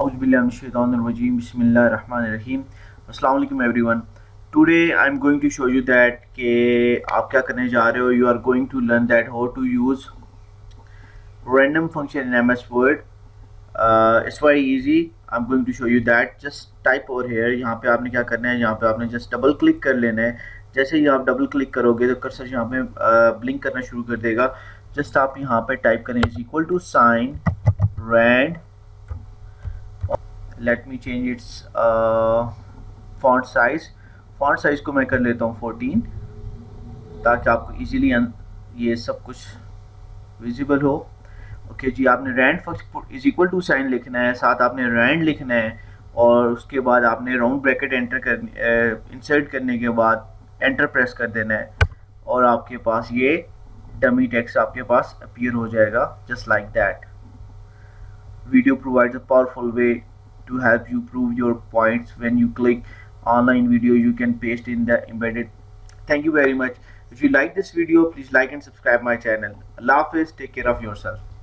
Auzubillahiminash-shaytanir-rajeem. Bismillahir-rahmanir-rahim. Assalamu alaikum everyone. Today I'm going to show you that कि आप क्या करने जा रहे हो. You are going to learn that how to use random function in MS Word. It's very easy. I'm going to show you that. Just type over here. यहाँ पे आपने क्या करना है, यहाँ पे आपने just डबल क्लिक कर लेना है. जैसे ही आप डबल क्लिक करोगे तो कर्सर यहाँ पे ब्लिंक करना शुरू कर देगा. जस्ट आप यहाँ पे टाइप करें is equal to sign rand. Let me change its font size को मैं कर लेता हूँ 14 ताकि आपको इजीली ये सब कुछ विजिबल हो. ओके जी, आपने rand is equal to sign लिखना है, साथ आपने रैंड लिखना है और उसके बाद आपने राउंड ब्रैकेट इंसर्ट करने के बाद एंटर प्रेस कर देना है और आपके पास ये डमी टेक्स्ट आपके पास अपीयर हो जाएगा just like that. Video provides a powerful way to help you prove your points. When you click online video, you can paste in the embedded. Thank you very much. If you like this video, please like and subscribe my channel. Allah Hafiz. Take care of yourself.